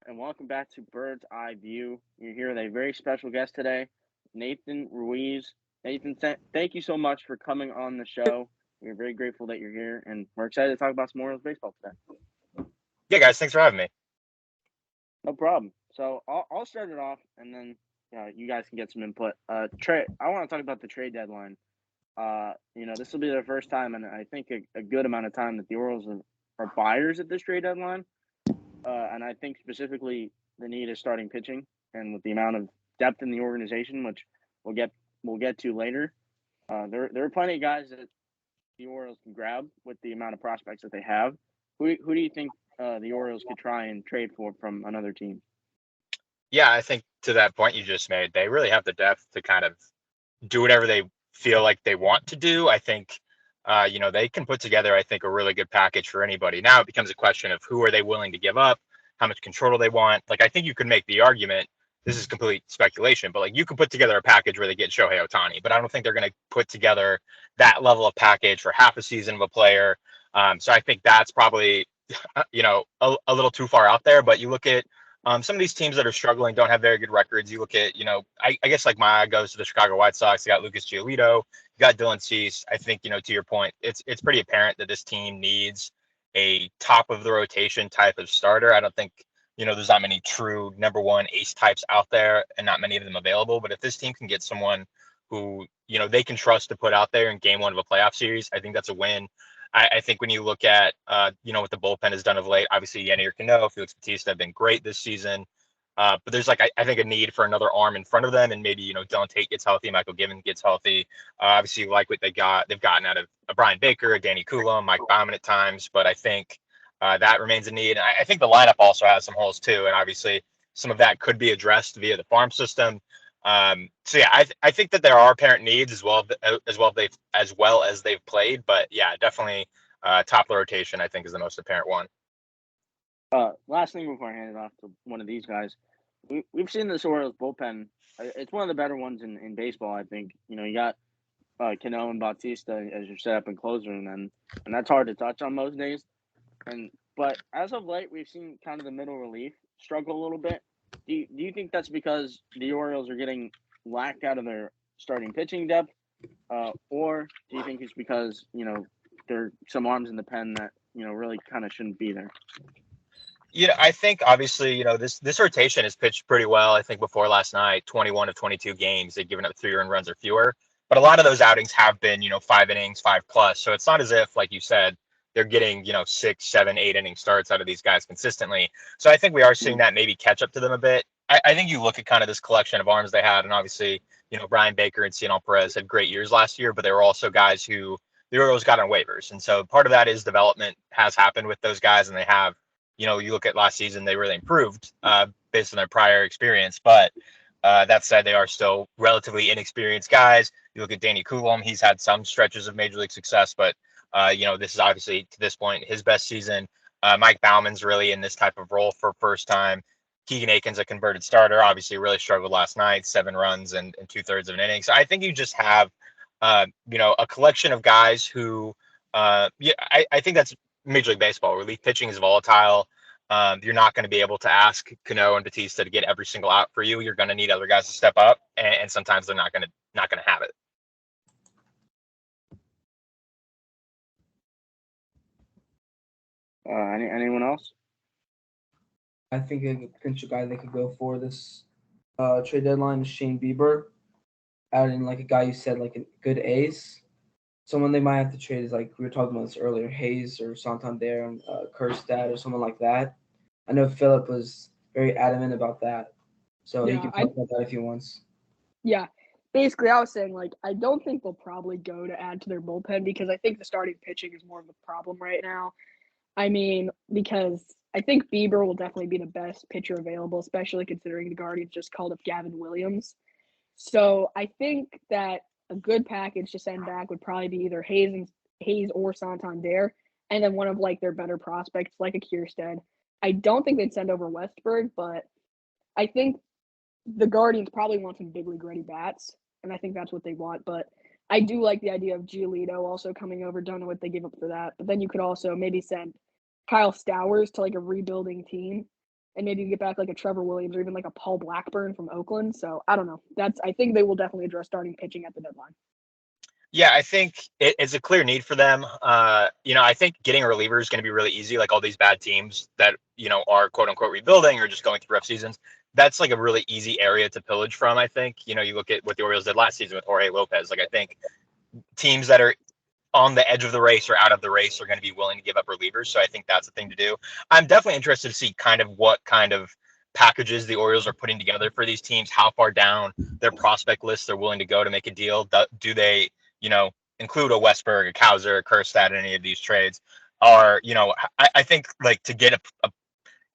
and welcome back to Bird's Eye View. You're here with a very special guest today, Nathan Ruiz. Nathan, thank you so much for coming on the show. We're very grateful that you're here, and we're excited to talk about some Orioles baseball today. Yeah, guys, thanks for having me. No problem. So I'll start it off, and then you guys can get some input. Trade. I want to talk about the trade deadline. This will be their first time, and I think a good amount of time that the Orioles are buyers at this trade deadline. And I think specifically the need is starting pitching, and with the amount of depth in the organization, which we'll get to later, there are plenty of guys that the Orioles can grab with the amount of prospects that they have. Who do you think the Orioles could try and trade for from another team? Yeah, I think to that point you just made, they really have the depth to kind of do whatever they feel like they want to do. I think, they can put together, I think, a really good package for anybody. Now it becomes a question of who are they willing to give up, how much control do they want. Like, I think you could make the argument. This is complete speculation, but like you could put together a package where they get Shohei Ohtani, but I don't think they're going to put together that level of package for half a season of a player. So I think that's probably, a little too far out there. But you look at some of these teams that are struggling don't have very good records. You look at, I guess like my eye goes to the Chicago White Sox. You got Lucas Giolito, you got Dylan Cease. I think, to your point, it's pretty apparent that this team needs a top of the rotation type of starter. I don't think, there's not many true number one ace types out there and not many of them available. But if this team can get someone who, they can trust to put out there in game one of a playoff series, I think that's a win. I think when you look at, what the bullpen has done of late, obviously Yennier Cano, Felix Bautista have been great this season. But there's I think a need for another arm in front of them, and maybe Dylan Tate gets healthy, Michael Given gets healthy. Obviously, like what they've gotten out of a Brian Baker, a Danny Coulomb, Mike Bauman at times, but I think that remains a need. And I think the lineup also has some holes too, and obviously some of that could be addressed via the farm system. So yeah, I think that there are apparent needs as well as they've played, but yeah, definitely top of the rotation I think is the most apparent one. Last thing before I hand it off to one of these guys, we've seen this Orioles bullpen. It's one of the better ones in baseball. I think you got Cano and Bautista as your setup and closer, and that's hard to touch on most days. But as of late, we've seen kind of the middle relief struggle a little bit. Do you think that's because the Orioles are getting lacked out of their starting pitching depth, or do you think it's because there are some arms in the pen that really kind of shouldn't be there? Yeah, I think obviously, this rotation has pitched pretty well. I think before last night, 21 of 22 games, they've given up 3 earned runs or fewer. But a lot of those outings have been, 5 innings, 5 plus. So it's not as if, like you said, they're getting, 6, 7, 8 inning starts out of these guys consistently. So I think we are seeing that maybe catch up to them a bit. I think you look at kind of this collection of arms they had, and obviously, Brian Baker and Cionel Perez had great years last year, but they were also guys who the Orioles got on waivers. And so part of that is development has happened with those guys, and they have you look at last season, they really improved based on their prior experience. But that said, they are still relatively inexperienced guys. You look at Danny Coulomb, he's had some stretches of major league success, but, this is obviously to this point his best season. Mike Bauman's really in this type of role for first time. Keegan Aiken's a converted starter, obviously really struggled last night, 7 runs and 2/3 of an inning. So I think you just have, a collection of guys who, I think that's Major League Baseball. Relief pitching is volatile. You're not going to be able to ask Cano and Batista to get every single out for you. You're going to need other guys to step up, and sometimes they're not going to have it. Anyone else? I think a potential guy they could go for this trade deadline is Shane Bieber. Adding like a guy you said like a good ace. Someone they might have to trade is like we were talking about this earlier, Hayes or Santander and Kerstad or someone like that. I know Phillip was very adamant about that, so he Yeah, can I talk about that if he wants. yeah. Basically, I was saying like I don't think they'll probably go to add to their bullpen because I think the starting pitching is more of a problem right now. I mean, because I think Bieber will definitely be the best pitcher available, especially considering the Guardians just called up Gavin Williams. So I think that a good package to send back would probably be either Hayes or Santander, and then one of like their better prospects like a Kierstead. I don't think they'd send over Westberg, but I think the Guardians probably want some big league ready bats, and I think that's what they want. But I do like the idea of Giolito also coming over. Don't know what they give up for that, but then you could also maybe send Kyle Stowers to like a rebuilding team, and maybe you get back like a Trevor Williams or even like a Paul Blackburn from Oakland. So I don't know. I think they will definitely address starting pitching at the deadline. Yeah, I think it's a clear need for them. I think getting a reliever is going to be really easy. Like all these bad teams that, are quote unquote rebuilding or just going through rough seasons. That's like a really easy area to pillage from, I think. You look at what the Orioles did last season with Jorge Lopez. Like I think teams that are on the edge of the race or out of the race are going to be willing to give up relievers. So I think that's the thing to do. I'm definitely interested to see kind of what kind of packages the Orioles are putting together for these teams, how far down their prospect list they're willing to go to make a deal. Do they, include a Westberg, a Kauser, a Kerstad in any of these trades? Or, I think like to get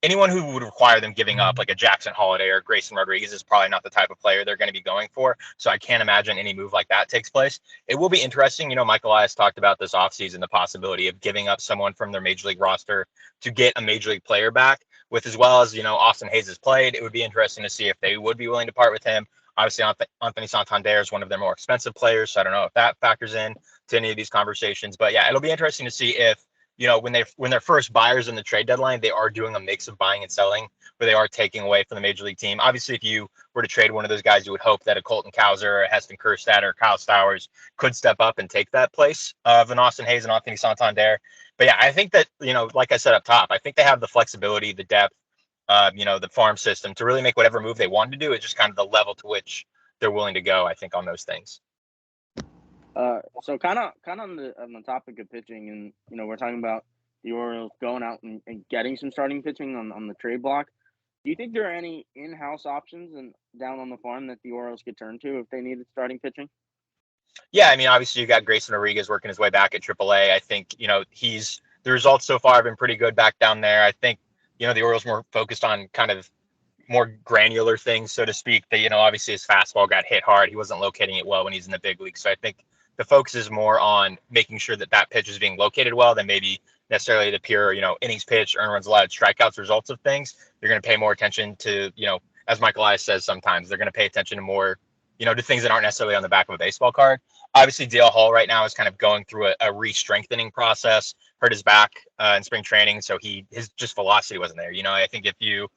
anyone who would require them giving up like a Jackson Holiday or Grayson Rodriguez is probably not the type of player they're going to be going for. So I can't imagine any move like that takes place. It will be interesting. Michael Elias talked about this offseason, the possibility of giving up someone from their major league roster to get a major league player back with, as well as, Austin Hayes has played. It would be interesting to see if they would be willing to part with him. Obviously, Anthony Santander is one of their more expensive players. So I don't know if that factors in to any of these conversations. But yeah, it'll be interesting to see if, when they're first buyers in the trade deadline, they are doing a mix of buying and selling, where they are taking away from the major league team. Obviously, if you were to trade one of those guys, you would hope that a Colton Kauser, or a Heston Kjerstad, or Kyle Stowers could step up and take that place of an Austin Hayes and Anthony Santander. But yeah, I think that, like I said up top, I think they have the flexibility, the depth, the farm system to really make whatever move they want to do. It's just kind of the level to which they're willing to go, I think, on those things. So kind of on the topic of pitching, and we're talking about the Orioles going out and getting some starting pitching on the trade block. Do you think there are any in-house options and down on the farm that the Orioles could turn to if they needed starting pitching? Yeah, I mean, obviously you got Grayson Rodriguez working his way back at AAA. I think the results so far have been pretty good back down there. I think the Orioles more focused on kind of more granular things, so to speak. That obviously his fastball got hit hard. He wasn't locating it well when he's in the big league. So I think the focus is more on making sure that pitch is being located well than maybe necessarily the pure, innings pitched, earned runs allowed, strikeouts results of things. They're going to pay more attention to, as Michael Elias says sometimes, they're going to pay attention to more, to things that aren't necessarily on the back of a baseball card. Obviously, Dale Hall right now is kind of going through a re-strengthening process, hurt his back in spring training, so his just velocity wasn't there. I think if you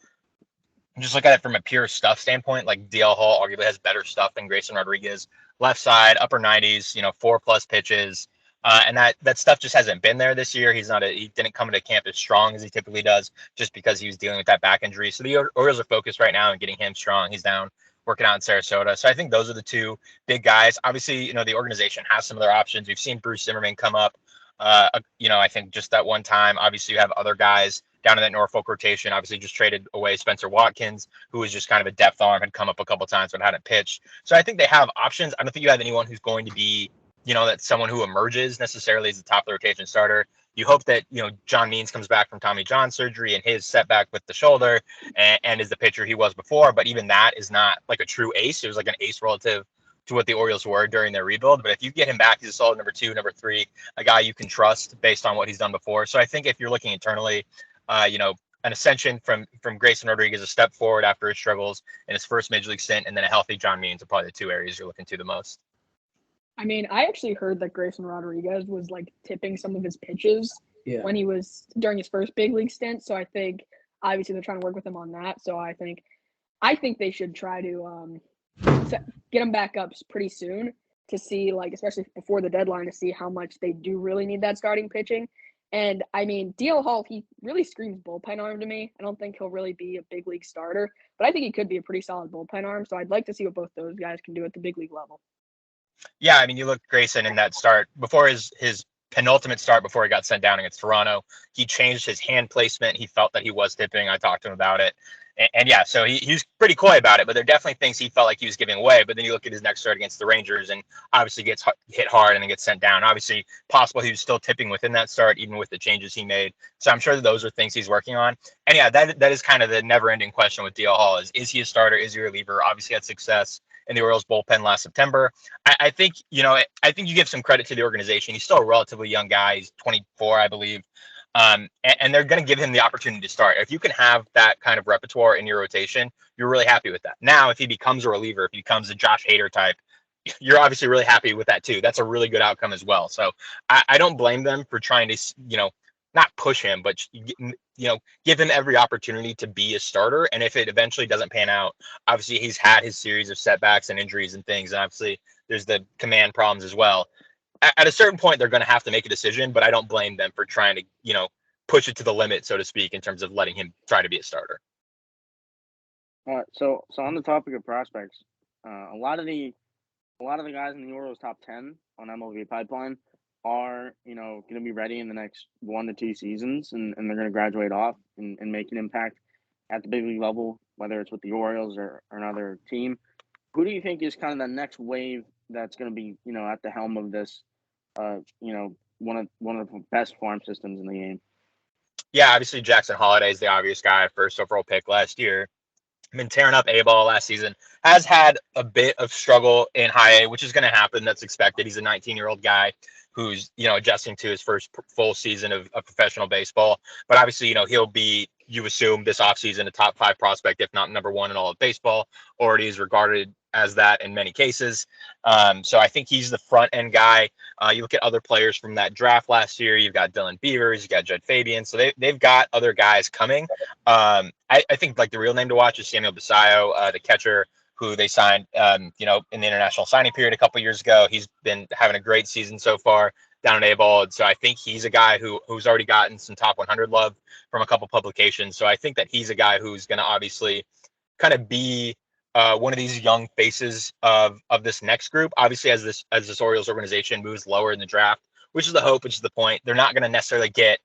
just look at it from a pure stuff standpoint, like DL Hall arguably has better stuff than Grayson Rodriguez. Left side, upper 90s, 4+ pitches. And that stuff just hasn't been there this year. He didn't come into camp as strong as he typically does, just because he was dealing with that back injury. So the Orioles are focused right now on getting him strong. He's down working out in Sarasota. So I think those are the two big guys. Obviously, the organization has some other options. We've seen Bruce Zimmerman come up, I think just that one time. Obviously, you have other guys down in that Norfolk rotation. Obviously, just traded away Spencer Watkins, who was just kind of a depth arm, had come up a couple times but hadn't pitched. So I think they have options. I don't think you have anyone who's going to be, that's someone who emerges necessarily as the top of the rotation starter. You hope that, John Means comes back from Tommy John surgery and his setback with the shoulder and is the pitcher he was before. But even that is not like a true ace. It was like an ace relative to what the Orioles were during their rebuild. But if you get him back, he's a solid number 2, number 3, a guy you can trust based on what he's done before. So I think if you're looking internally, an ascension from Grayson Rodriguez, a step forward after his struggles in his first major league stint, and then a healthy John Means are probably the two areas you're looking to the most. I mean, I actually heard that Grayson Rodriguez was like tipping some of his pitches when he was during his first big league stint. So I think obviously they're trying to work with him on that. So I think they should try to get him back up pretty soon to see, like, especially before the deadline, to see how much they do really need that starting pitching. And I mean, DL Hall, he really screams bullpen arm to me. I don't think he'll really be a big league starter, but I think he could be a pretty solid bullpen arm. So I'd like to see what both those guys can do at the big league level. Yeah, I mean, you look Grayson in that start before his penultimate start before he got sent down against Toronto. He changed his hand placement. He felt that he was tipping. I talked to him about it. And yeah, so he's pretty coy about it, but there are definitely things he felt like he was giving away. But then you look at his next start against the Rangers and obviously gets hit hard and then gets sent down. Obviously, possible he was still tipping within that start, even with the changes he made. So I'm sure that those are things he's working on. And yeah, that is kind of the never-ending question with DL Hall is he a starter? Is he a reliever? Obviously had success in the Orioles bullpen last September. I think you give some credit to the organization. He's still a relatively young guy. He's 24, I believe. And they're going to give him the opportunity to start. If you can have that kind of repertoire in your rotation, you're really happy with that. Now, if he becomes a reliever, if he becomes a Josh Hader type, you're obviously really happy with that too. That's a really good outcome as well. So I don't blame them for trying to, not push him, but give him every opportunity to be a starter. And if it eventually doesn't pan out, obviously he's had his series of setbacks and injuries and things, and obviously there's the command problems as well. At a certain point, they're going to have to make a decision, but I don't blame them for trying to, push it to the limit, so to speak, in terms of letting him try to be a starter. All right, so on the topic of prospects, a lot of the guys in the Orioles top 10 on MLB Pipeline are, going to be ready in the next 1 to 2 seasons, and they're going to graduate off and make an impact at the big league level, whether it's with the Orioles or another team. Who do you think is kind of the next wave that's going to be, at the helm of this, one of the best farm systems in the game? Yeah, obviously Jackson Holliday is the obvious guy, first overall pick last year. Been tearing up A-ball last season, has had a bit of struggle in high A, which is going to happen. That's expected. He's a 19-year-old guy who's, adjusting to his first full season of professional baseball. But obviously, he'll be, you assume, this offseason a top 5 prospect, if not number 1 in all of baseball. Already is regarded as that in many cases. So I think he's the front end guy. You look at other players from that draft last year. You've got Dylan Beavers, you got Jed Fabian. So they've got other guys coming. I think like the real name to watch is Samuel Basayo, the catcher who they signed, in the international signing period a couple years ago. He's been having a great season so far down at A-ball. And so I think he's a guy who's already gotten some top 100 love from a couple publications. So I think that he's a guy who's going to obviously kind of be one of these young faces of this next group. Obviously, as this Orioles organization moves lower in the draft, which is the hope, which is the point, they're not going to necessarily get,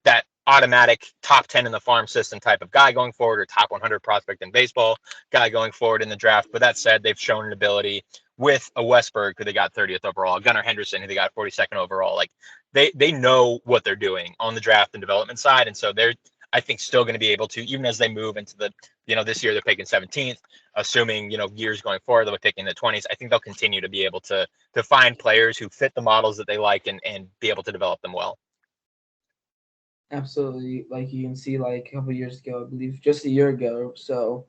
that automatic top 10 in the farm system type of guy going forward, or top 100 prospect in baseball guy going forward in the draft. But that said, they've shown an ability with a Westberg, who they got 30th overall, Gunnar Henderson, who they got 42nd overall. Like they know what they're doing on the draft and development side. And so they're, I think, still going to be able to, even as they move into the, this year they're picking 17th, assuming, years going forward, they'll be picking the 20s. I think they'll continue to be able to find players who fit the models that they like and be able to develop them well. Absolutely. Like you can see, like a couple years ago, I believe just a year ago, so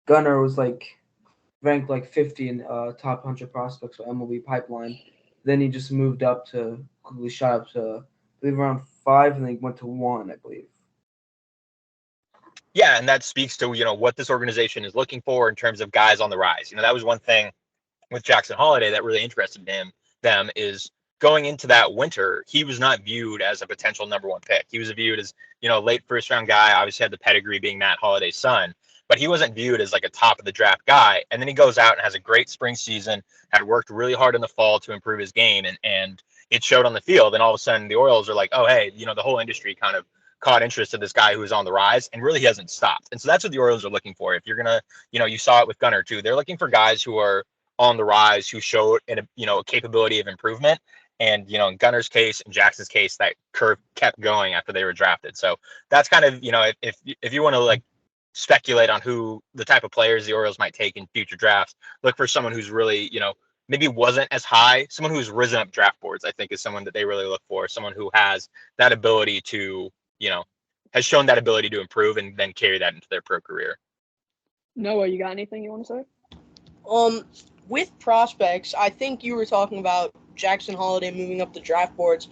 Gunnar was ranked 50 in top 100 prospects for MLB Pipeline. Then he just moved up to, quickly shot up to, I believe, around 5, and then he went to 1, I believe. Yeah, and that speaks to, what this organization is looking for in terms of guys on the rise. That was one thing with Jackson Holliday that really interested them is going into that winter, he was not viewed as a potential number 1 pick. He was viewed as, late first round guy, obviously had the pedigree being Matt Holliday's son, but he wasn't viewed as like a top of the draft guy. And then he goes out and has a great spring season, had worked really hard in the fall to improve his game, and it showed on the field. And all of a sudden the Orioles are like, oh, hey, the whole industry kind of caught interest in this guy who is on the rise, and really hasn't stopped. And so that's what the Orioles are looking for. If you're going to, you saw it with Gunnar too. They're looking for guys who are on the rise, who showed a capability of improvement. And, in Gunnar's case and Jackson's case, that curve kept going after they were drafted. So that's kind of, if you want to speculate on who the type of players the Orioles might take in future drafts, look for someone who's really, maybe wasn't as high, someone who's risen up draft boards, I think is someone that they really look for, someone who has that ability to, has shown that ability to improve and then carry that into their pro career. Noah, you got anything you want to say? With prospects, I think you were talking about Jackson Holliday moving up the draft boards.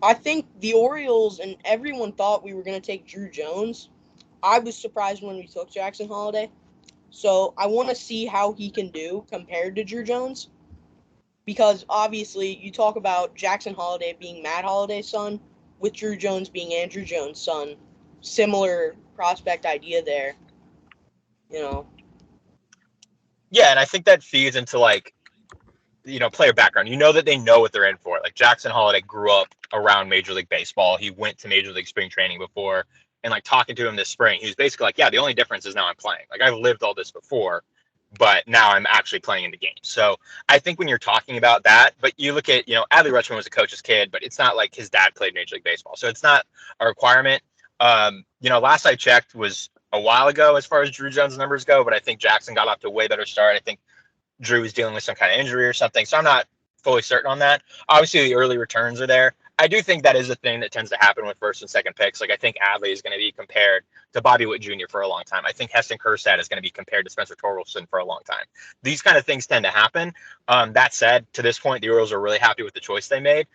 I think the Orioles and everyone thought we were going to take Drew Jones. I was surprised when we took Jackson Holliday. So I want to see how he can do compared to Drew Jones. Because obviously you talk about Jackson Holliday being Matt Holliday's son, with Drew Jones being Andrew Jones' son. Similar prospect idea there. Yeah, and I think that feeds into player background. That they know what they're in for. Like Jackson Holliday grew up around Major League Baseball. He went to Major League spring training before, and talking to him this spring, he was basically like, yeah, the only difference is now I'm playing. I've lived all this before, but now I'm actually playing in the game. So I think when you're talking about that, but you look at, Adley Rutschman was a coach's kid, but it's not like his dad played Major League Baseball. So it's not a requirement. Last I checked was a while ago as far as Drew Jones' numbers go, but I think Jackson got off to a way better start. I think Drew is dealing with some kind of injury or something. So I'm not fully certain on that. Obviously, the early returns are there. I do think that is a thing that tends to happen with first and second picks. I think Adley is going to be compared to Bobby Witt Jr. for a long time. I think Heston Kjerstad is going to be compared to Spencer Torkelson for a long time. These kind of things tend to happen. That said, to this point, the Orioles are really happy with the choice they made.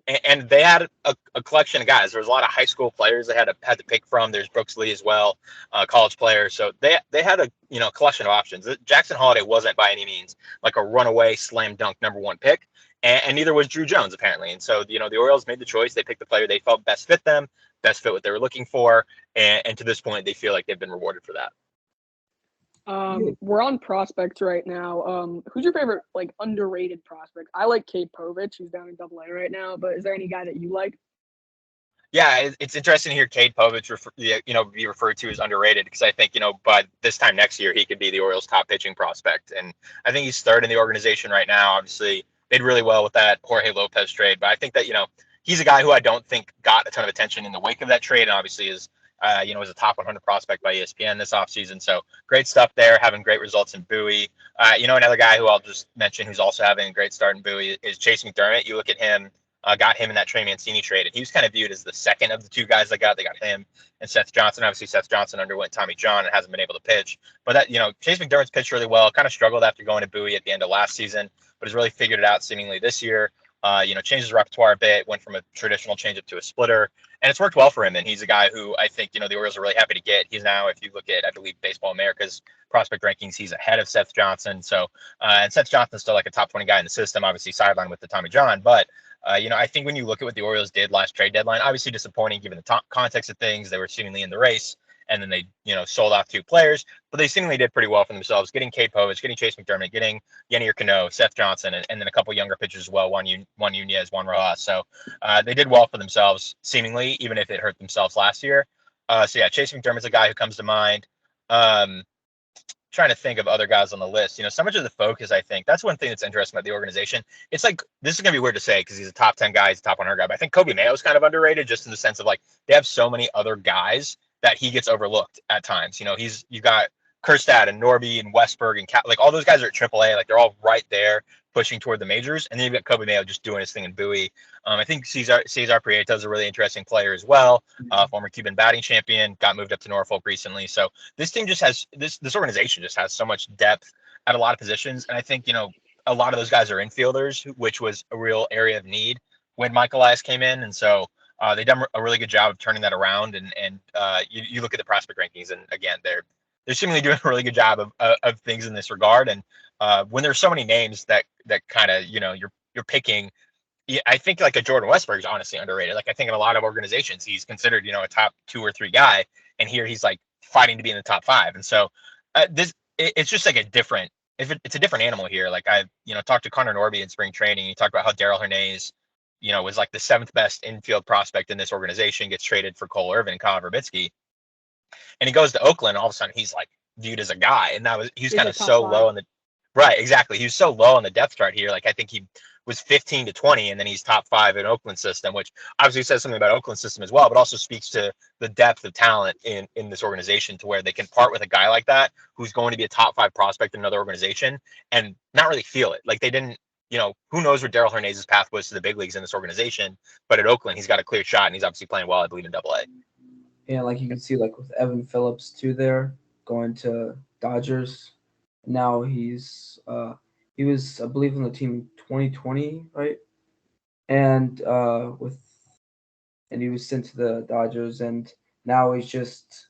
and they had a collection of guys. There was a lot of high school players they had to pick from. There's Brooks Lee as well, college player. So they had a collection of options. Jackson Holiday wasn't by any means like a runaway slam dunk #1 pick, and neither was Drew Jones apparently. And so the Orioles made the choice. They picked the player they felt best fit them, best fit what they were looking for, and to this point they feel like they've been rewarded for that. We're on prospects right now. Who's your favorite like underrated prospect? I like Cade Povich, who's down in AA right now. But is there any guy that you like? Yeah, it's interesting to hear Cade Povich be referred to as underrated, because I think by this time next year he could be the Orioles' top pitching prospect, and I think he's third in the organization right now. Obviously, they did really well with that Jorge Lopez trade, but I think that he's a guy who I don't think got a ton of attention in the wake of that trade, and obviously is was a top 100 prospect by ESPN this offseason. So great stuff there, having great results in Bowie. Another guy who I'll just mention who's also having a great start in Bowie is Chase McDermott. You look at him. Got him in that Trey Mancini trade, and he was kind of viewed as the second of the two guys they got. They got him and Seth Johnson. Obviously, Seth Johnson underwent Tommy John and hasn't been able to pitch. But that Chase McDermott's pitched really well. Kind of struggled after going to Bowie at the end of last season, but has really figured it out seemingly this year. Changed his repertoire a bit, went from a traditional changeup to a splitter, and it's worked well for him. And he's a guy who I think the Orioles are really happy to get. He's now, if you look at, I believe, Baseball America's prospect rankings, he's ahead of Seth Johnson. So, and Seth Johnson's still like a top 20 guy in the system, obviously sidelined with the Tommy John, but. I think when you look at what the Orioles did last trade deadline, obviously disappointing given the context of things. They were seemingly in the race, and then they, sold off two players, but they seemingly did pretty well for themselves, getting Cade Povich, getting Chase McDermott, getting Yennier Cano, Seth Johnson, and then a couple younger pitchers as well, Juan Nunez, Juan Rojas. So they did well for themselves, seemingly, even if it hurt themselves last year. Chase McDermott's a guy who comes to mind. Trying to think of other guys on the list. So much of the focus, I think that's one thing that's interesting about the organization. It's like, this is gonna be weird to say because he's a top 10 guy, he's a top 100 guy, but I think Kobe Mayo is kind of underrated, just in the sense of like they have so many other guys that he gets overlooked at times. You got Kerstad and Norby and Westberg and like all those guys are at AAA, like they're all right there pushing toward the majors, and then you've got Kobe Mayo just doing his thing in Bowie. I think Cesar Prieto is a really interesting player as well. Former Cuban batting champion, got moved up to Norfolk recently. So this team just has this organization just has so much depth at a lot of positions, and I think a lot of those guys are infielders, which was a real area of need when Michael Elias came in, and so they've done a really good job of turning that around. And you look at the prospect rankings, and again they're seemingly doing a really good job of things in this regard. And when there's so many names that kind of you're picking. Yeah, I think like a Jordan Westberg is honestly underrated. Like I think in a lot of organizations, he's considered, a top 2 or 3 guy, and here he's like fighting to be in the top 5. And so it's just like it's a different animal here. Like I, talked to Connor Norby in spring training. He talked about how Darrell Hernandez, was like the 7th best infield prospect in this organization, gets traded for Cole Irvin and Kyle Verbitsky, and he goes to Oakland. And all of a sudden, he's like viewed as a guy, and he's kind of so low on the. Right, exactly. He was so low on the depth chart here. Like I think he was 15 to 20, and then he's top 5 in Oakland system, which obviously says something about Oakland system as well, but also speaks to the depth of talent in this organization, to where they can part with a guy like that who's going to be a top 5 prospect in another organization and not really feel it. Like they didn't, who knows what Darrell Hernandez's path was to the big leagues in this organization, but at Oakland he's got a clear shot, and he's obviously playing well, I believe, in AA. Yeah, like you can see, like with Evan Phillips too, there going to Dodgers. Now he was, I believe, on the team in 2020, right? And he was sent to the Dodgers, and now he's just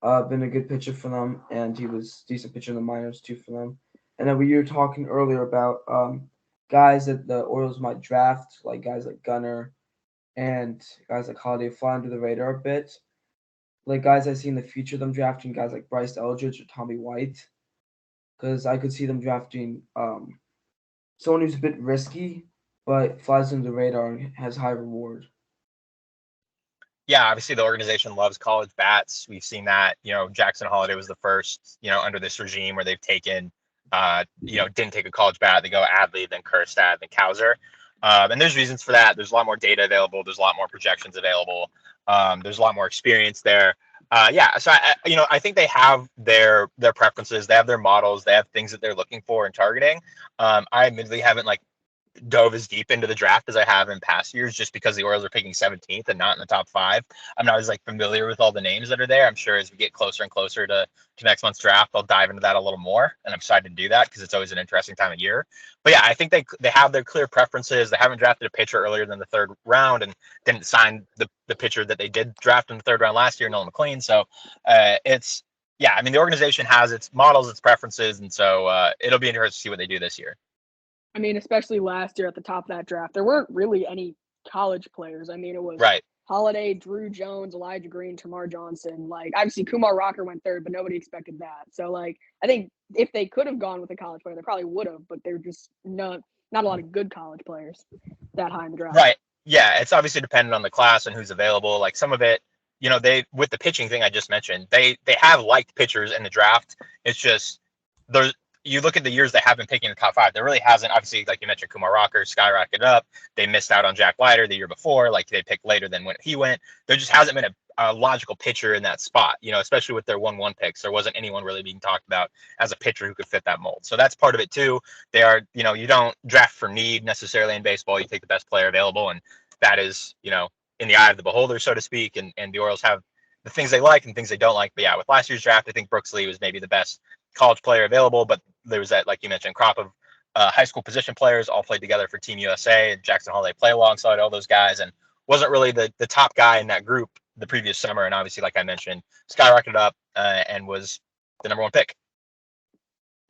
been a good pitcher for them, and he was a decent pitcher in the minors too for them. And then we were talking earlier about guys that the Orioles might draft, like guys like Gunnar and guys like Holiday, fly under the radar a bit. Like guys I see in the future them drafting, guys like Bryce Eldridge or Tommy White. Because I could see them drafting someone who's a bit risky, but flies under the radar and has high reward. Yeah, obviously the organization loves college bats. We've seen that. Jackson Holiday was the first, under this regime where they've taken, didn't take a college bat. They go Adley, then Kerstad, then Kauser. And there's reasons for that. There's a lot more data available. There's a lot more projections available. There's a lot more experience there. So I think they have their preferences. They have their models. They have things that they're looking for and targeting. I admittedly haven't dove as deep into the draft as I have in past years, just because the Orioles are picking 17th and not in the top 5. I'm not as like familiar with all the names that are there. I'm sure as we get closer and closer to next month's draft, I'll dive into that a little more. And I'm excited to do that because it's always an interesting time of year. But yeah, I think they have their clear preferences. They haven't drafted a pitcher earlier than the 3rd round and didn't sign the pitcher that they did draft in the 3rd round last year, Nolan McLean. So yeah, I mean, the organization has its models, its preferences, and so it'll be interesting to see what they do this year. I mean, especially last year at the top of that draft, there weren't really any college players. I mean, it was Right. Holiday, Drew Jones, Elijah Green, Tamar Johnson. Like, obviously, Kumar Rocker went 3rd, but nobody expected that. So, like, I think if they could have gone with a college player, they probably would have, but they're just not a lot of good college players that high in the draft. Right. Yeah, it's obviously dependent on the class and who's available. Like some of it, they with the pitching thing I just mentioned, they have liked pitchers in the draft. It's just you look at the years they have been picking the top 5. There really hasn't, obviously, like you mentioned, Kumar Rocker skyrocketed up. They missed out on Jack Leiter the year before. Like they picked later than when he went. There just hasn't been a logical pitcher in that spot, especially with their 1-1 picks. There wasn't anyone really being talked about as a pitcher who could fit that mold. So that's part of it too. They are, you don't draft for need necessarily in baseball. You take the best player available, and that is, in the eye of the beholder, so to speak. And the Orioles have the things they like and things they don't like. But yeah, with last year's draft, I think Brooks Lee was maybe the best college player available, but there was that, like you mentioned, crop of high school position players all played together for Team USA, and Jackson Holiday play alongside all those guys, and wasn't really the top guy in that group the previous summer. And obviously, like I mentioned, skyrocketed up and was the number 1 pick.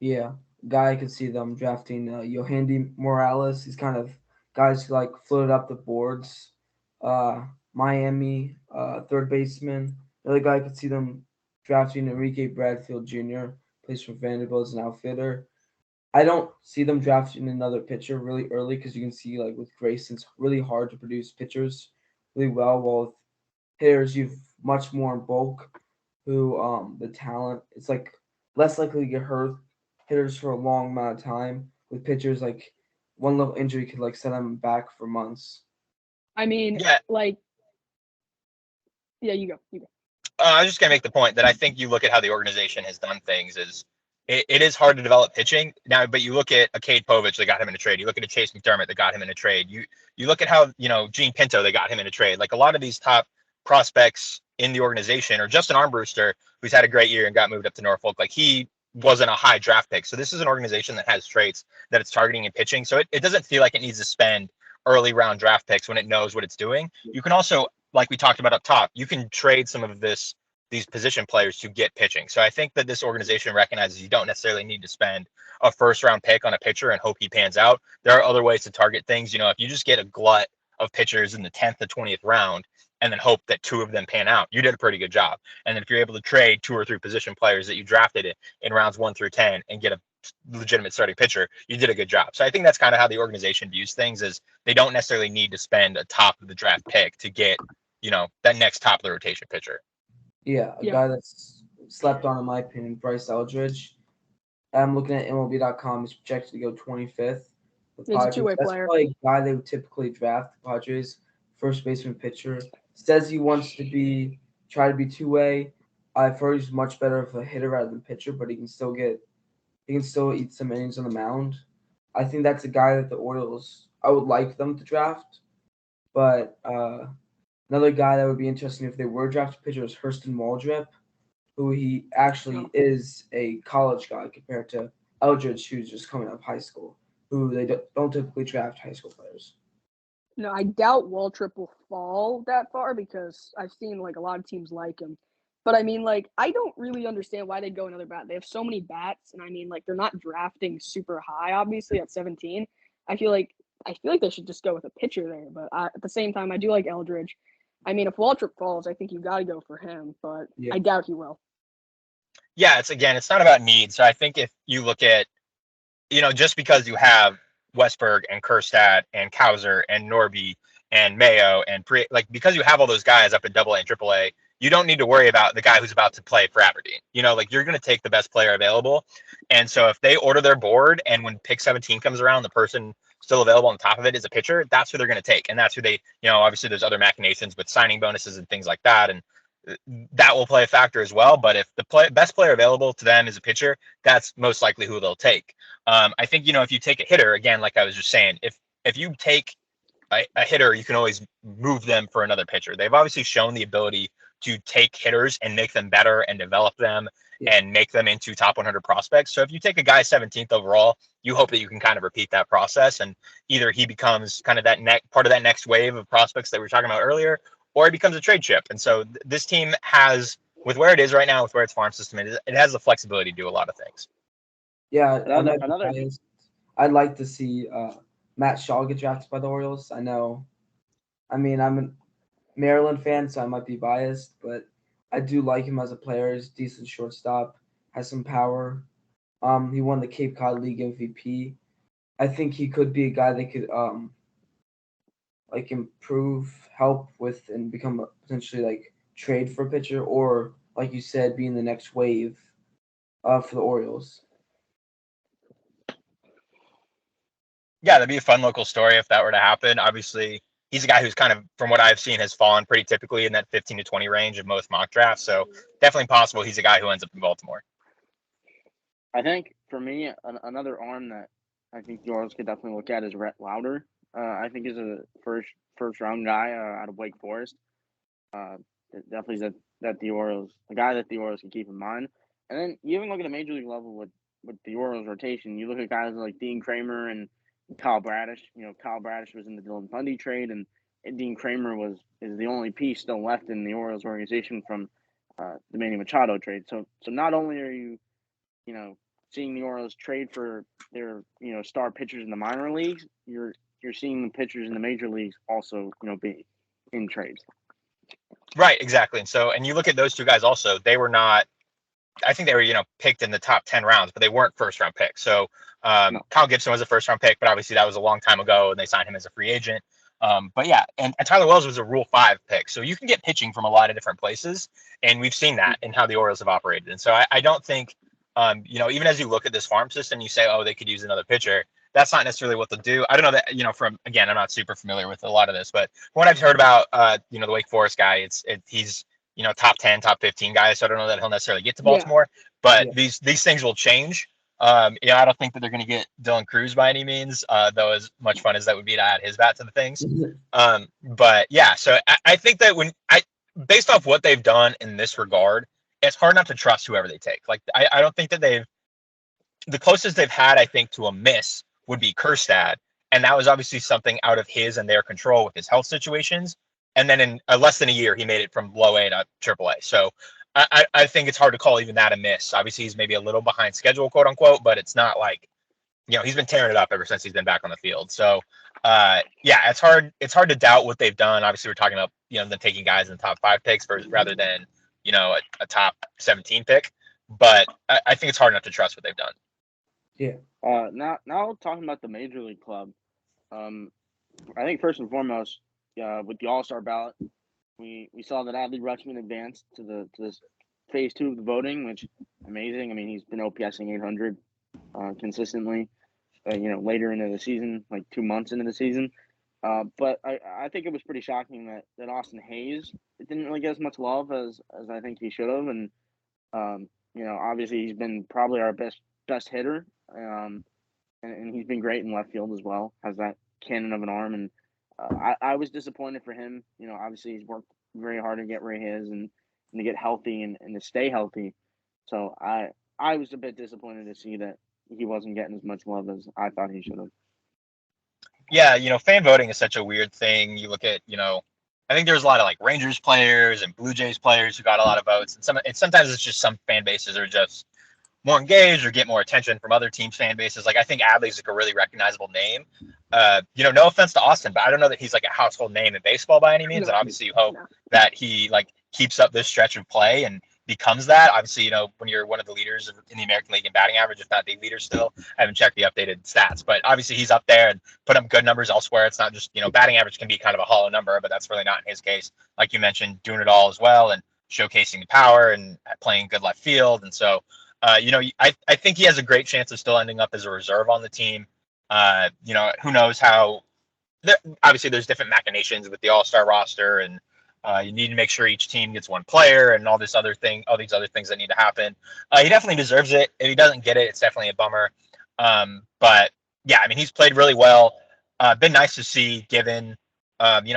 Yeah, guy I could see them drafting Yohandy Morales. He's kind of guys who like floated up the boards. Miami, 3rd baseman. Another guy I could see them drafting Enrique Bradfield Jr., plays for Vanderbilt as an outfielder. I don't see them drafting another pitcher really early because you can see like with Grayson, it's really hard to produce pitchers really well. While with hitters, you've much more in bulk who the talent, it's like less likely to get hurt hitters for a long amount of time. With pitchers, like one little injury could like set them back for months. I mean, Yeah. You go. I was just going to make the point that I think you look at how the organization has done things is it is hard to develop pitching now, but you look at a Cade Povich, they got him in a trade. You look at a Chase McDermott, they got him in a trade. You look at how, Gene Pinto, they got him in a trade. Like a lot of these top prospects in the organization, or Justin Armbruster, who's had a great year and got moved up to Norfolk, like he wasn't a high draft pick. So this is an organization that has traits that it's targeting in pitching. So it doesn't feel like it needs to spend early round draft picks when it knows what it's doing. You can also, like we talked about up top, you can trade some of these position players to get pitching. So I think that this organization recognizes you don't necessarily need to spend a 1st round pick on a pitcher and hope he pans out. There are other ways to target things. If you just get a glut of pitchers in the 10th to 20th round and then hope that 2 of them pan out, you did a pretty good job. And then if you're able to trade 2 or 3 position players that you drafted in rounds 1 through 10 and get a legitimate starting pitcher, you did a good job. So I think that's kind of how the organization views things, is they don't necessarily need to spend a top of the draft pick to get, that next top of the rotation pitcher. Yeah, a guy that's slept on, in my opinion, Bryce Eldridge. I'm looking at MLB.com. He's projected to go 25th. He's a two-way player. That's probably a guy they would typically draft. The Padres, 1st baseman pitcher. Says he wants to try to be 2-way. I've heard he's much better of a hitter rather than pitcher, but he can still eat some innings on the mound. I think that's a guy that the Orioles, I would like them to draft, but another guy that would be interesting if they were drafted pitcher is Hurston Waldrep, who he actually is a college guy compared to Eldridge, who's just coming out of high school, who they don't typically draft high school players. No, I doubt Waltrip will fall that far because I've seen like a lot of teams like him. But I mean, like, I don't really understand why they'd go another bat. They have so many bats, and I mean, like, they're not drafting super high, obviously, at 17. I feel like they should just go with a pitcher there. But at the same time, I do like Eldridge. I mean, if Waltrip falls, I think you got to go for him, but I doubt he will. Yeah, it's not about need. So I think if you look at, just because you have Westberg and Kerstad and Kauser and Norby and Mayo and because you have all those guys up in AA and AAA, you don't need to worry about the guy who's about to play for Aberdeen. You're going to take the best player available. And so if they order their board and when pick 17 comes around, the person still available on top of it is a pitcher, that's who they're going to take. And that's who they, obviously there's other machinations with signing bonuses and things like that. And that will play a factor as well. But if the best player available to them is a pitcher, that's most likely who they'll take. I think, if you take a hitter, again, like I was just saying, if if you take a hitter, you can always move them for another pitcher. They've obviously shown the ability to take hitters and make them better and develop them and make them into top 100 prospects. So if you take a guy 17th overall, you hope that you can kind of repeat that process, and either he becomes kind of that part of that next wave of prospects that we were talking about earlier, or he becomes a trade chip. And so this team has, with where it is right now, with where its farm system is, it has the flexibility to do a lot of things. Yeah, Another I'd like to see Matt Shaw get drafted by the Orioles. I mean, I'm a Maryland fan, so I might be biased, but I do like him as a player. He's a decent shortstop, has some power. He won the Cape Cod League MVP. I think he could be a guy that could like improve, help with, and become potentially like trade for a pitcher, or like you said, be in the next wave for the Orioles. Yeah, that'd be a fun local story if that were to happen. Obviously, he's a guy who's kind of, from what I've seen, has fallen pretty typically in that 15 to 20 range of most mock drafts. So definitely possible he's a guy who ends up in Baltimore. I think for me, another arm that I think the Orioles could definitely look at is Rhett Lauder. I think he's a first round guy out of Wake Forest. Definitely that the Orioles, a guy that the Orioles can keep in mind. And then you even look at a major league level with the Orioles rotation. You look at guys like Dean Kramer and Kyle Bradish. Kyle Bradish was in the Dylan Bundy trade, and Dean Kramer is the only piece still left in the Orioles organization from the Manny Machado trade. So not only are you seeing the Orioles trade for their star pitchers in the minor leagues, you're seeing the pitchers in the major leagues also be in trades. Right, exactly. And you look at those two guys also, they were not, I think they were, picked in the top 10 rounds, but they weren't first round picks. So No. Kyle Gibson was a first round pick, but obviously that was a long time ago and they signed him as a free agent. But yeah, and Tyler Wells was a Rule 5 pick. So you can get pitching from a lot of different places. And we've seen that in how the Orioles have operated. And so I don't think, even as you look at this farm system, you say, oh, they could use another pitcher. That's not necessarily what they'll do. I don't know that, again, I'm not super familiar with a lot of this, but from what I've heard about, the Wake Forest guy, he's, top 10, top 15 guys. So I don't know that he'll necessarily get to Baltimore, but these things will change. I don't think that they're going to get Dylan Cruz by any means, though as much fun as that would be to add his bat to the things. But yeah, so I think that based off what they've done in this regard, it's hard not to trust whoever they take. Like, I don't think that the closest they've had, I think, to a miss would be Kjerstad. And that was obviously something out of his and their control with his health situations. And then in less than a year, he made it from low A to triple A. So I think it's hard to call even that a miss. Obviously, he's maybe a little behind schedule, quote unquote, but it's not like, he's been tearing it up ever since he's been back on the field. So, yeah, it's hard to doubt what they've done. Obviously, we're talking about, them taking guys in the top 5 picks rather than, a top 17 pick. But I think it's hard not to trust what they've done. Yeah. Now talking about the Major League Club, I think first and foremost, with the All-Star ballot, we saw that Adley Rutschman advanced to this phase 2 of the voting, which amazing. I mean, he's been OPSing 800 consistently, later into the season, like 2 months into the season. But I think it was pretty shocking that Austin Hayes didn't really get as much love as I think he should have, and obviously he's been probably our best hitter, and he's been great in left field as well. Has that cannon of an arm, and I was disappointed for him. Obviously he's worked very hard to get where he is and to get healthy and to stay healthy. So I was a bit disappointed to see that he wasn't getting as much love as I thought he should have. Yeah, fan voting is such a weird thing. You look at, I think there's a lot of like Rangers players and Blue Jays players who got a lot of votes, and sometimes it's just some fan bases are just more engaged or get more attention from other teams' fan bases. Like, I think Adley's like a really recognizable name. No offense to Austin, but I don't know that he's like a household name in baseball by any means. And obviously you hope that he like keeps up this stretch of play and becomes that. Obviously, when you're one of the leaders in the American League in batting average, if not the leader still, I haven't checked the updated stats, but obviously he's up there and put up good numbers elsewhere. It's not just, batting average can be kind of a hollow number, but that's really not in his case. Like you mentioned, doing it all as well and showcasing the power and playing good left field. And so, I think he has a great chance of still ending up as a reserve on the team. Who knows how, obviously there's different machinations with the all-star roster, and you need to make sure each team gets one player and all these other things that need to happen. He definitely deserves it. If he doesn't get it, it's definitely a bummer. But yeah, I mean, he's played really well. Been nice to see, given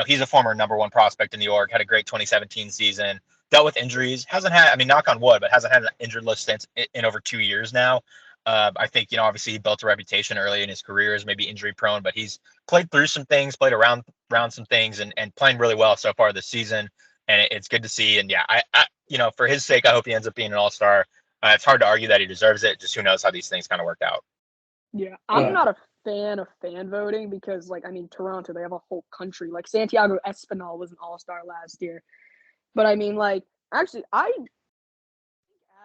he's a former number one prospect in the org, had a great 2017 season, dealt with injuries, hasn't had, I mean, knock on wood, but hasn't had an injured list since in over 2 years now. I think, obviously he built a reputation early in his career as maybe injury prone, but he's played through some things, played around some things, and playing really well so far this season. And it's good to see. And yeah, I for his sake, I hope he ends up being an all-star. It's hard to argue that he deserves it. Just who knows how these things kind of work out. Yeah, I'm not a fan of fan voting because, Toronto, they have a whole country. Like, Santiago Espinal was an all-star last year. But, actually, I think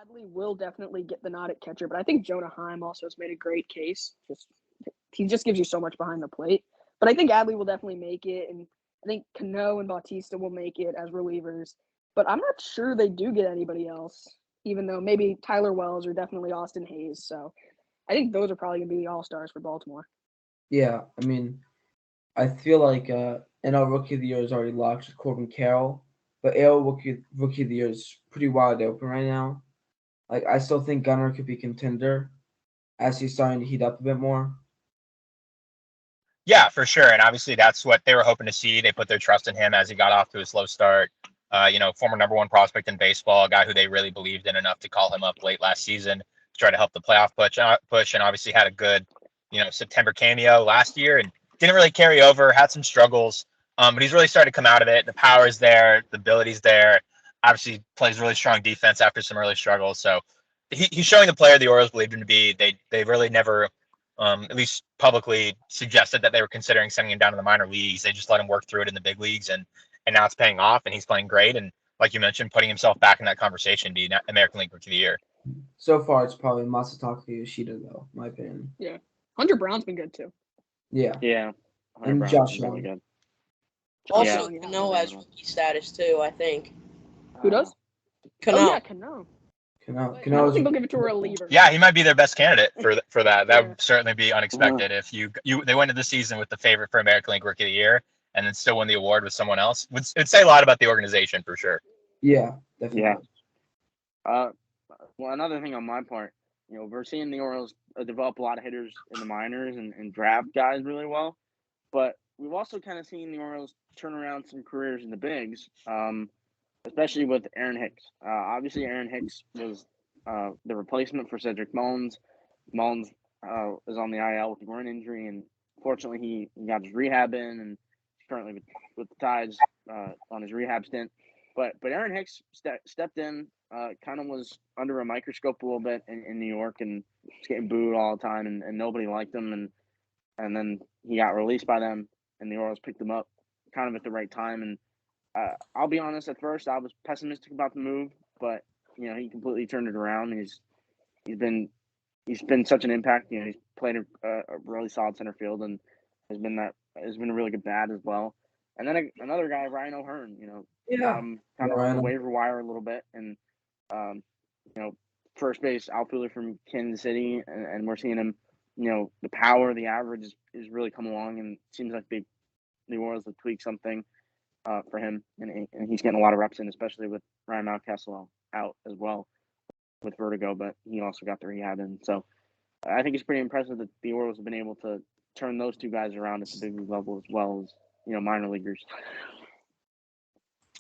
Adley will definitely get the nod at catcher, but I think Jonah Heim also has made a great case. He just gives you so much behind the plate. But I think Adley will definitely make it, and I think Cano and Bautista will make it as relievers. But I'm not sure they do get anybody else, even though maybe Tyler Wells or definitely Austin Hayes. So I think those are probably going to be the all-stars for Baltimore. Yeah, I feel like NL Rookie of the Year is already locked with Corbin Carroll, but AL Rookie of the Year is pretty wide open right now. Like, I still think Gunnar could be contender as he's starting to heat up a bit more. Yeah, for sure. And obviously that's what they were hoping to see. They put their trust in him as he got off to a slow start. Former number one prospect in baseball, a guy who they really believed in enough to call him up late last season to try to help the playoff push, and obviously had a good, September cameo last year and didn't really carry over, had some struggles. But he's really started to come out of it. The power is there, the ability's there. Obviously plays really strong defense after some early struggles. So he's showing the player the Orioles believed him to be. They really never at least publicly suggested that they were considering sending him down to the minor leagues. They just let him work through it in the big leagues, and now it's paying off, and he's playing great. And like you mentioned, putting himself back in that conversation, being American League Rookie of the Year. So far, it's probably Masataka Yoshida, though, in my opinion. Yeah, Hunter Brown's been good too. Yeah. And Josh really good. Also, Cano has rookie status too, I think. Who does? Cano. Oh yeah, Cano. I don't think they'll give it to a reliever. Yeah, he might be their best candidate for that. That would certainly be unexpected if they went into the season with the favorite for American League Rookie of the Year and then still win the award with someone else. It'd say a lot about the organization for sure. Yeah, definitely. Yeah. Well, another thing on my part, we're seeing the Orioles develop a lot of hitters in the minors and draft guys really well, but we've also kind of seen the Orioles turn around some careers in the bigs. Especially with Aaron Hicks. Obviously, Aaron Hicks was the replacement for Cedric Mullins. Mullins is on the IL with a groin injury, and fortunately, he got his rehab in, and he's currently with the Tides on his rehab stint. But Aaron Hicks stepped in, kind of was under a microscope a little bit in New York, and was getting booed all the time, and nobody liked him. And then he got released by them, and the Orioles picked him up kind of at the right time. And I'll be honest, at first I was pessimistic about the move, but he completely turned it around. He's been such an impact. He's played a really solid center field and has been a really good bat as well. And then another guy, Ryan O'Hearn. Kind of on the waiver wire a little bit, and first base outfielder from Kansas City, and we're seeing him. The power, the average is really come along, and it seems like the Orioles have tweaked something for him, and he's getting a lot of reps in, especially with Ryan Mountcastle out as well with vertigo, but he also got the rehab in. So I think it's pretty impressive that the Orioles have been able to turn those two guys around at the big league level as well as minor leaguers.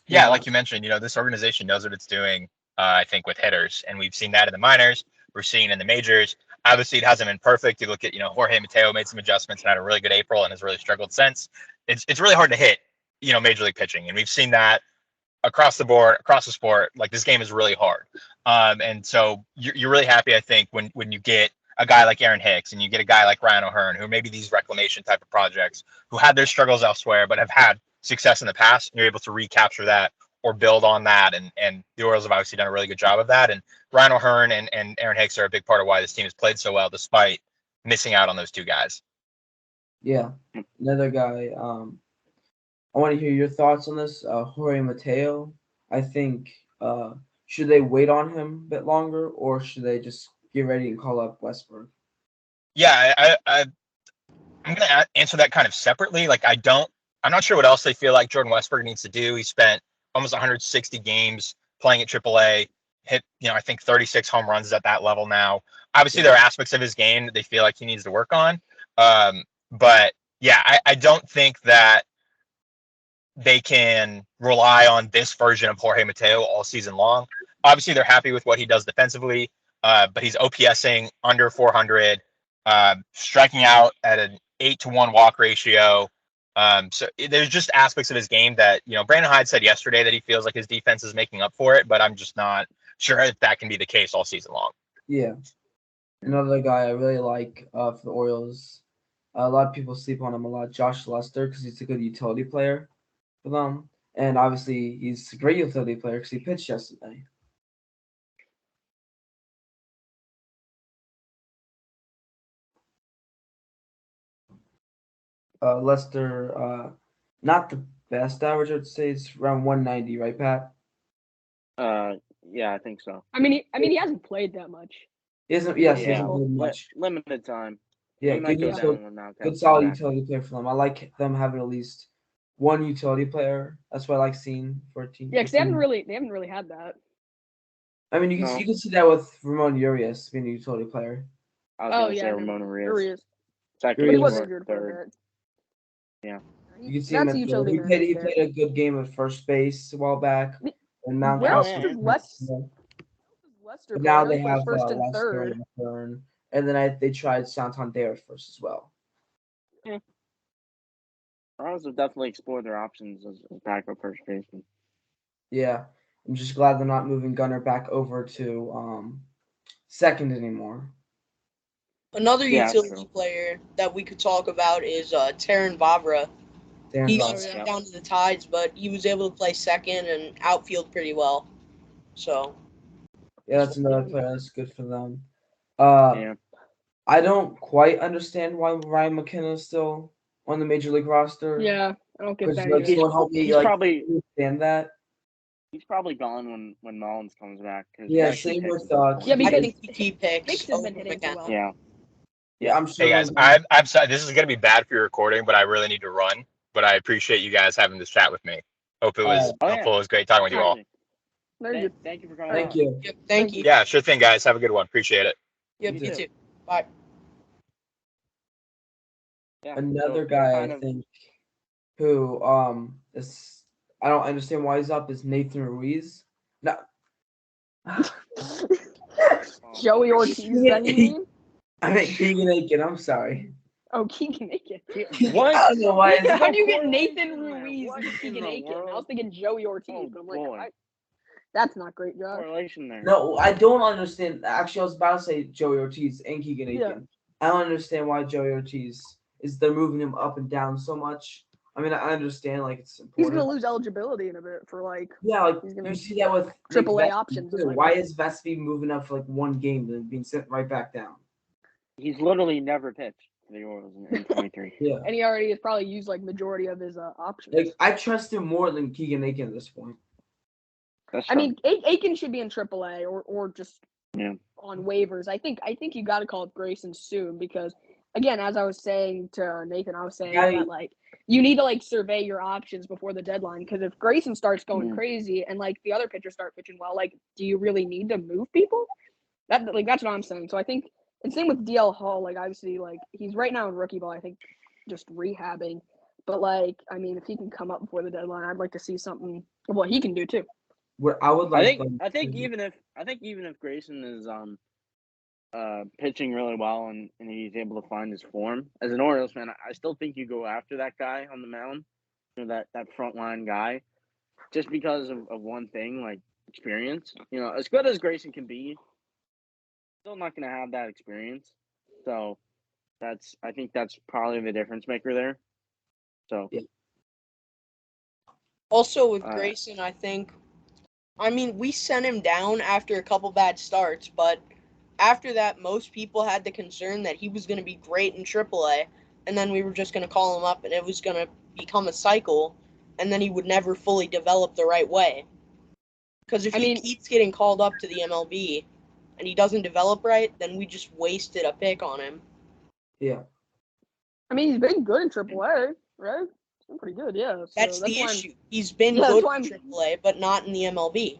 Yeah, like you mentioned, this organization knows what it's doing. I think with hitters, and we've seen that in the minors. We're seeing in the majors. Obviously, it hasn't been perfect. You look at Jorge Mateo made some adjustments and had a really good April and has really struggled since. It's really hard to hit major league pitching, and we've seen that across the board, across the sport. Like, this game is really hard, and so you're really happy, I think, when you get a guy like Aaron Hicks and you get a guy like Ryan O'Hearn, who maybe these reclamation type of projects, who had their struggles elsewhere but have had success in the past, and you're able to recapture that or build on that, and the Orioles have obviously done a really good job of that. And Ryan O'Hearn and Aaron Hicks are a big part of why this team has played so well despite missing out on those two guys. Yeah, another guy. I want to hear your thoughts on this. Jorge Mateo, I think, should they wait on him a bit longer, or should they just get ready and call up Westberg? Yeah, I'm going to answer that kind of separately. Like, I'm not sure what else they feel like Jordan Westberg needs to do. He spent almost 160 games playing at AAA, hit, I think 36 home runs at that level now. Obviously, there are aspects of his game that they feel like he needs to work on. But, I don't think that they can rely on this version of Jorge Mateo all season long. Obviously, they're happy with what he does defensively, but he's OPSing under 400, striking out at an 8-to-1 walk ratio. So there's just aspects of his game that, Brandon Hyde said yesterday that he feels like his defense is making up for it, but I'm just not sure if that can be the case all season long. Yeah. Another guy I really like for the Orioles, a lot of people sleep on him a lot, Josh Lester, because he's a good utility player for them. And obviously, he's a great utility player because he pitched yesterday. Lester, not the best average, I would say. It's around 190, right, Pat? Yeah, I think so. I mean, he hasn't played that much. He hasn't played Li- much. limited time. Yeah, He might go good, down when now. good solid utility player for them. I like them having at least one utility player. That's what I like seeing for a team. Yeah, because they haven't really had that. I mean, you can see that with Ramon Urias being a utility player. I was going to say Ramon Ruiz. Second, but he was injured for a bit. Yeah. You can see him he played a good game at first base a while back. And Mount Lester. But now they have first and third. And then they tried Santander first as well. Yeah. Orioles have definitely explored their options as backup first baseman. Yeah. I'm just glad they're not moving Gunnar back over to second anymore. Another utility player that we could talk about is Terran Vavra. He got sent down to the Tides, but he was able to play second and outfield pretty well. So yeah, that's another player that's good for them. I don't quite understand why Ryan McKenna is still on the major league roster. Yeah, I don't get that. He's probably understand that. He's probably gone when Mullins comes back. Yeah, same with because I think he picks has been hitting well. Yeah, I'm sure. Hey guys, I'm sorry. This is gonna be bad for your recording, but I really need to run. But I appreciate you guys having this chat with me. Hope it was helpful. It was great talking with you all. Thank you for coming. Thank you. Yep, thank you. Yeah, sure thing, guys. Have a good one. Appreciate it. Yep, you too. Bye. Yeah, another guy I think who is I don't understand why he's up is Nathan Ruiz. No. Joey Ortiz, that you mean? I meant Keegan Aiken. I'm sorry. Oh, Keegan Aiken. What? I don't know why. How do you get Nathan Ruiz and Keegan Aiken? I was thinking Joey Ortiz, but I'm like, that's not great, Josh. Correlation there. No, I don't understand. Actually, I was about to say Joey Ortiz and Keegan Aiken. Yeah. I don't understand why Joey Ortiz they're moving him up and down so much. I mean, I understand it's important. He's gonna lose eligibility in a bit for you see that with AAA options. Why is Vespi moving up for one game and being sent right back down? He's literally never pitched for the Orioles in 23. Yeah, and he already has probably used majority of his options. I trust him more than Keegan Aiken at this point. I mean, Aiken should be in AAA or just on waivers. I think you got to call up Grayson soon because. Again, as I was saying to Nathan, I was saying that you need to survey your options before the deadline because if Grayson starts going crazy and the other pitchers start pitching well, do you really need to move people? That's what I'm saying. So I think and same with DL Hall. Obviously, he's right now in rookie ball. I think just rehabbing, but I mean, if he can come up before the deadline, I'd like to see something of what he can do too. What I would like. I think even if Grayson is pitching really well and he's able to find his form. As an Orioles fan, I still think you go after that guy on the mound, that frontline guy, just because of one thing, experience. As good as Grayson can be, still not going to have that experience. So I think that's probably the difference maker there. So. Yeah. Also with Grayson, I mean, we sent him down after a couple bad starts, but after that, most people had the concern that he was going to be great in AAA, and then we were just going to call him up, and it was going to become a cycle, and then he would never fully develop the right way. Because if he keeps getting called up to the MLB, and he doesn't develop right, then we just wasted a pick on him. Yeah. I mean, he's been good in AAA, right? He's been pretty good, yeah. So that's the issue. He's been good in AAA, but not in the MLB.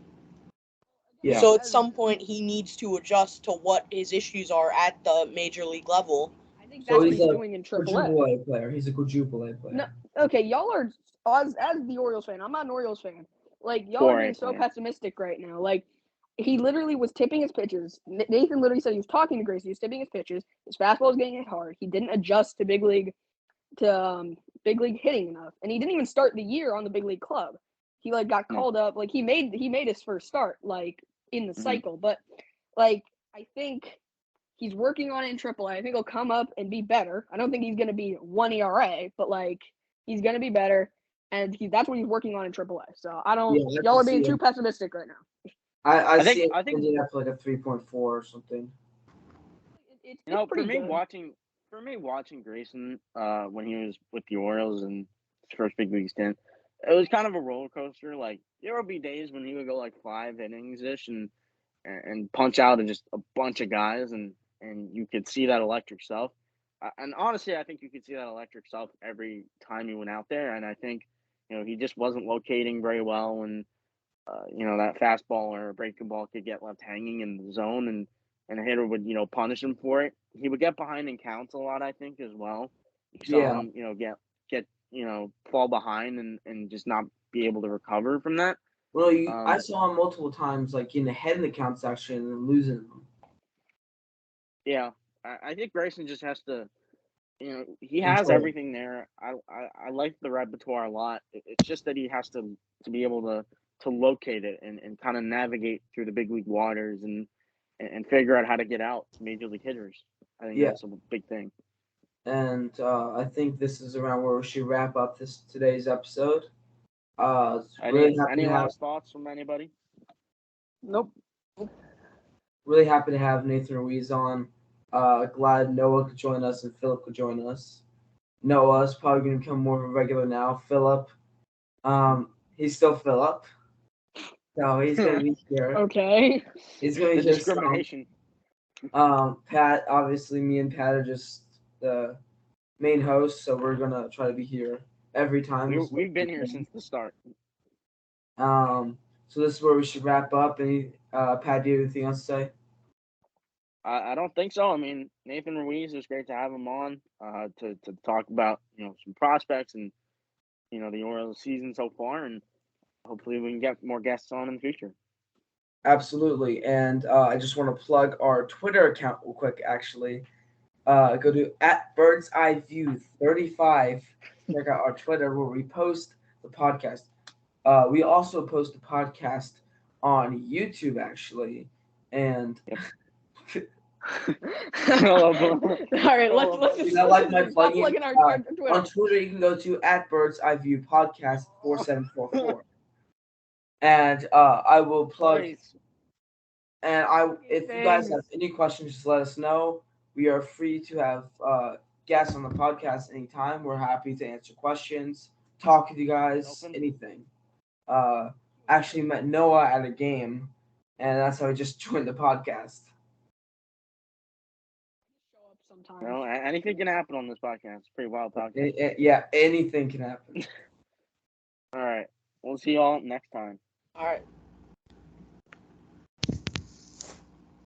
Yeah. So at some point he needs to adjust to what his issues are at the major league level, think So that's what he's he's a doing in AAA. quadruple A player. He's a quadruple A player. No, okay, y'all are as the Orioles fan. I'm not an Orioles fan. Like y'all are 4A being so player. pessimistic right now. Like he literally was tipping his pitches. Nathan literally said he was talking to Gracie. He was tipping his pitches. His fastball was getting hit hard. He didn't adjust to big league hitting enough, and he didn't even start the year on the big league club. He like got called up. Like he made his first start like in the cycle, but like I think he's working on it in AAA. I think he'll come up and be better. I don't think he's gonna be 1 ERA, but like he's gonna be better, and that's what he's working on in AAA. So I don't. Yeah, I y'all are can being see too him. pessimistic right now. I think- see I think- ending up like a 3.4 or something. It's For pretty me good. watching Grayson when he was with the Orioles and his first big league stint, it was kind of a roller coaster. Like there would be days when he would go like 5 innings ish and punch out and just a bunch of guys and you could see that electric self. And honestly, I think you could see that electric self every time he went out there. And I think he just wasn't locating very well and that fastball or a breaking ball could get left hanging in the zone and a hitter would, punish him for it. He would get behind in counts a lot, I think, as well. You saw him, get fall behind and just not be able to recover from that. Well, I saw him multiple times, like in the head in the count section and losing them. Yeah, I think Grayson just has to, he has Control. everything there. I like the repertoire a lot. It's just that he has to be able to locate it and kind of navigate through the big league waters and figure out how to get out to major league hitters. I think that's a big thing. And I think this is around where we should wrap up today's episode. Really Any last thoughts from anybody? Nope. Really happy to have Nathan Ruiz on. Glad Noah could join us and Phillip could join us. Noah's probably going to become more of a regular now. Phillip, he's still Phillip. So he's going to be here. Okay. He's going to The be discrimination. Pat, obviously, me and Pat are just the main hosts, so we're going to try to be here every time. We've been here since the start. So this is where we should wrap up. Any Pat, do you have anything else to say? I don't think so. I mean, Nathan Ruiz, it was great to have him on to talk about some prospects and the Orioles season so far, and hopefully we can get more guests on in the future. Absolutely, and I just want to plug our Twitter account real quick. Actually, go to @BirdsEyeView35. Check out our Twitter where we post the podcast. We also post the podcast on YouTube, actually, and. All right, let's just like my stop plugin. plugging our Twitter. On Twitter, you can go to @BirdsEyeView Podcast 4744, and I will plug. Nice. And if you guys have any questions, just let us know. We are free to have guests on the podcast anytime. We're happy to answer questions, talk with you guys, anything. Actually met Noah at a game, and that's how I just joined the podcast. Anything can happen on this podcast. It's a pretty wild podcast. Yeah, anything can happen. All right. We'll see y'all next time. All right.